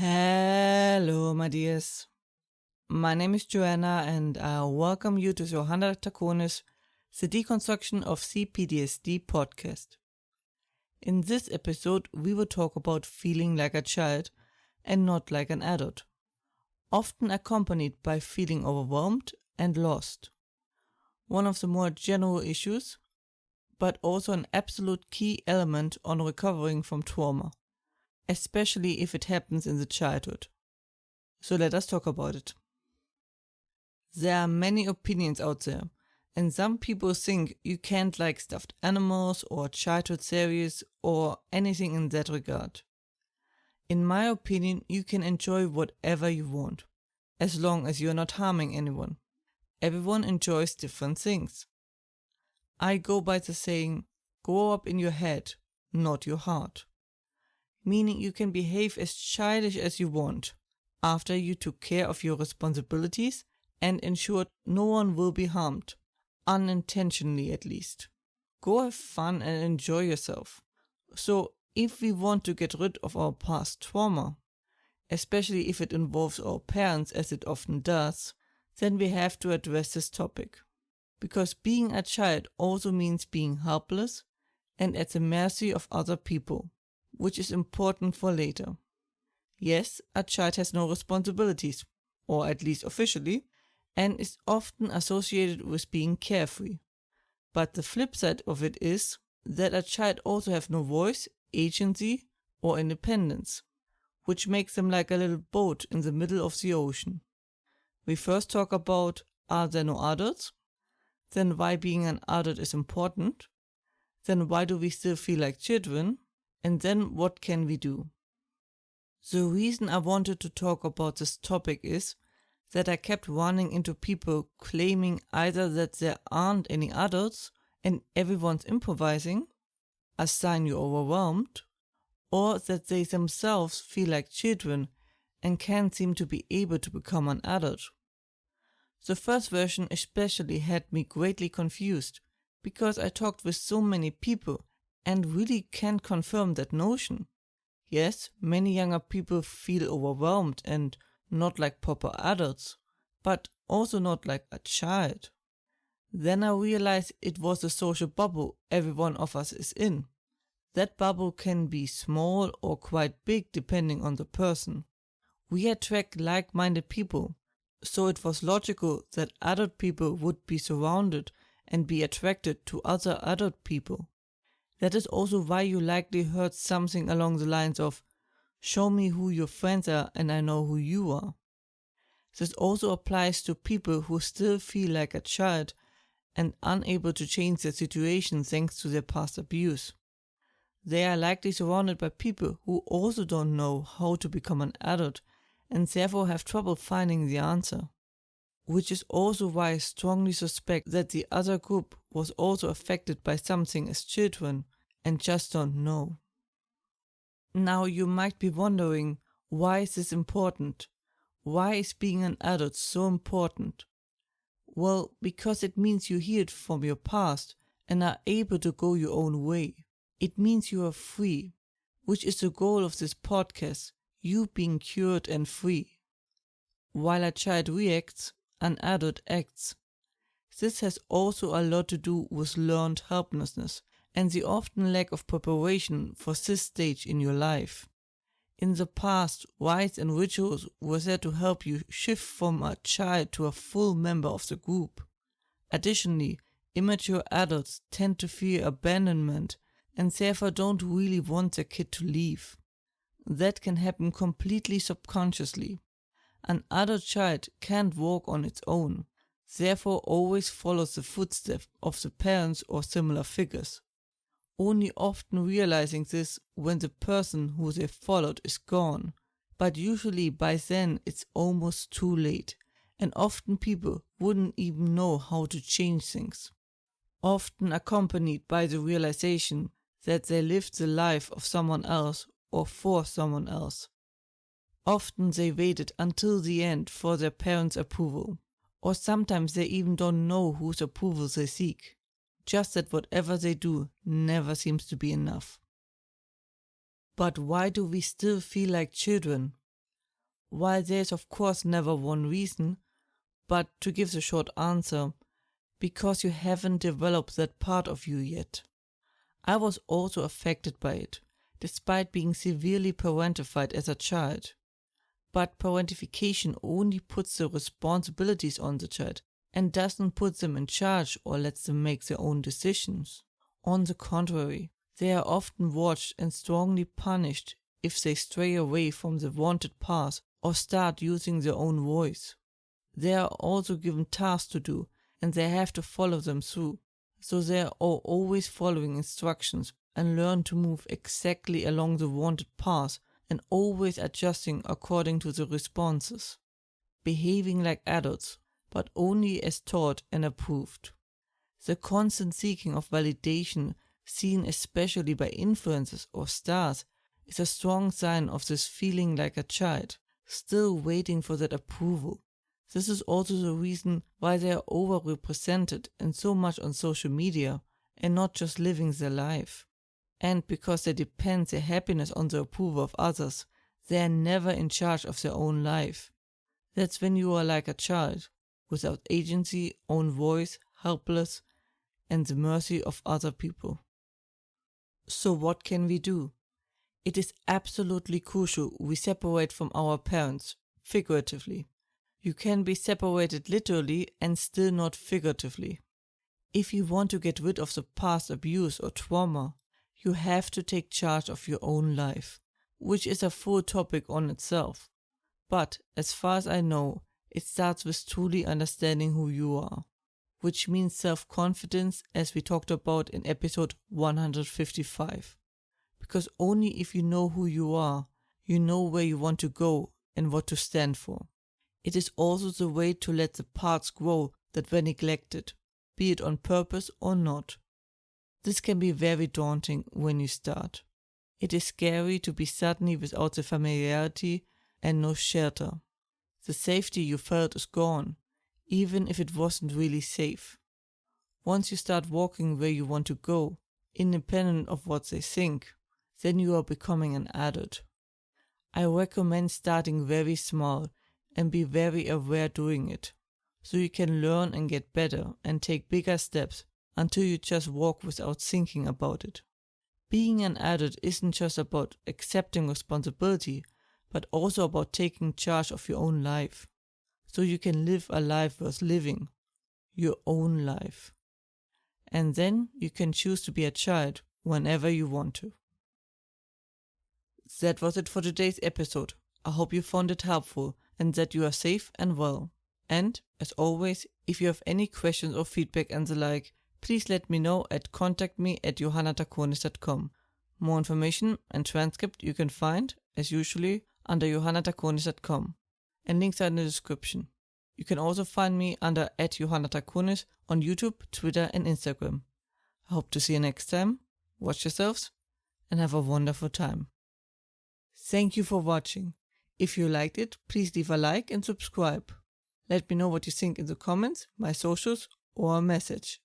Hello, my dears. My name is Joanna, and I welcome you to Johanna Taconis, the Deconstruction of C-PTSD podcast. In this episode, we will talk about feeling like a child and not like an adult, often accompanied by feeling overwhelmed and lost. One of the more general issues, but also an absolute key element on recovering from trauma, especially if it happens in the childhood. So let us talk about it. There are many opinions out there, and some people think you can't like stuffed animals or childhood series or anything in that regard. In my opinion, you can enjoy whatever you want, as long as you're not harming anyone. Everyone enjoys different things. I go by the saying, grow up in your head, not your heart. Meaning you can behave as childish as you want, after you took care of your responsibilities and ensured no one will be harmed, unintentionally at least. Go have fun and enjoy yourself. So if we want to get rid of our past trauma, especially if it involves our parents as it often does, then we have to address this topic. Because being a child also means being helpless and at the mercy of other people, which is important for later. Yes, a child has no responsibilities, or at least officially, and is often associated with being carefree. But the flip side of it is that a child also has no voice, agency, or independence, which makes them like a little boat in the middle of the ocean. We first talk about, are there no adults? Then why being an adult is important? Then why do we still feel like children? And then what can we do? The reason I wanted to talk about this topic is that I kept running into people claiming either that there aren't any adults and everyone's improvising, a sign you're overwhelmed, or that they themselves feel like children and can't seem to be able to become an adult. The first version especially had me greatly confused because I talked with so many people and really can't confirm that notion. Yes, many younger people feel overwhelmed and not like proper adults, but also not like a child. Then I realized it was the social bubble every one of us is in. That bubble can be small or quite big depending on the person. We attract like-minded people, so it was logical that adult people would be surrounded and be attracted to other adult people. That is also why you likely heard something along the lines of, show me who your friends are and I know who you are. This also applies to people who still feel like a child and unable to change their situation thanks to their past abuse. They are likely surrounded by people who also don't know how to become an adult and therefore have trouble finding the answer. Which is also why I strongly suspect that the other group was also affected by something as children and just don't know. Now you might be wondering, why is this important? Why is being an adult so important? Well, because it means you healed from your past and are able to go your own way. It means you are free, which is the goal of this podcast, you being cured and free. While a child reacts, an adult acts. This has also a lot to do with learned helplessness and the often lack of preparation for this stage in your life. In the past, rites and rituals were there to help you shift from a child to a full member of the group. Additionally, immature adults tend to fear abandonment and therefore don't really want their kid to leave. That can happen completely subconsciously. An adult child can't walk on its own, therefore always follows the footsteps of the parents or similar figures, only often realizing this when the person who they followed is gone, but usually by then it's almost too late, and often people wouldn't even know how to change things, often accompanied by the realization that they lived the life of someone else or for someone else. Often they waited until the end for their parents' approval, or sometimes they even don't know whose approval they seek, just that whatever they do never seems to be enough. But why do we still feel like children? while there is of course never one reason, but to give the short answer, because you haven't developed that part of you yet. I was also affected by it, despite being severely parentified as a child. But parentification only puts the responsibilities on the child and doesn't put them in charge or lets them make their own decisions. On the contrary, they are often watched and strongly punished if they stray away from the wanted path or start using their own voice. They are also given tasks to do and they have to follow them through, so they are always following instructions and learn to move exactly along the wanted path and always adjusting according to the responses, behaving like adults, but only as taught and approved. The constant seeking of validation, seen especially by influencers or stars, is a strong sign of this feeling like a child, still waiting for that approval. This is also the reason why they are overrepresented and so much on social media and not just living their life. And because they depend their happiness on the approval of others, they are never in charge of their own life. That's when you are like a child, without agency, own voice, helpless, and the mercy of other people. So what can we do? It is absolutely crucial we separate from our parents, figuratively. You can be separated literally and still not figuratively. If you want to get rid of the past abuse or trauma, you have to take charge of your own life, which is a full topic on itself. But as far as I know, it starts with truly understanding who you are, which means self-confidence, as we talked about in episode 155. Because only if you know who you are, you know where you want to go and what to stand for. It is also the way to let the parts grow that were neglected, be it on purpose or not. This can be very daunting when you start. It is scary to be suddenly without the familiarity and no shelter. The safety you felt is gone, even if it wasn't really safe. Once you start walking where you want to go, independent of what they think, then you are becoming an adult. I recommend starting very small and be very aware doing it, so you can learn and get better and take bigger steps until you just walk without thinking about it. Being an adult isn't just about accepting responsibility, but also about taking charge of your own life, so you can live a life worth living, your own life. And then you can choose to be a child whenever you want to. That was it for today's episode. I hope you found it helpful and that you are safe and well. And, as always, if you have any questions or feedback and the like, please let me know at contactme@johannatakonis.com. More information and transcript you can find, as usually, under johannatakonis.com, and links are in the description. You can also find me under @johannatakonis on YouTube, Twitter and Instagram. I hope to see you next time. Watch yourselves and have a wonderful time. Thank you for watching. If you liked it, please leave a like and subscribe. Let me know what you think in the comments, my socials, or a message.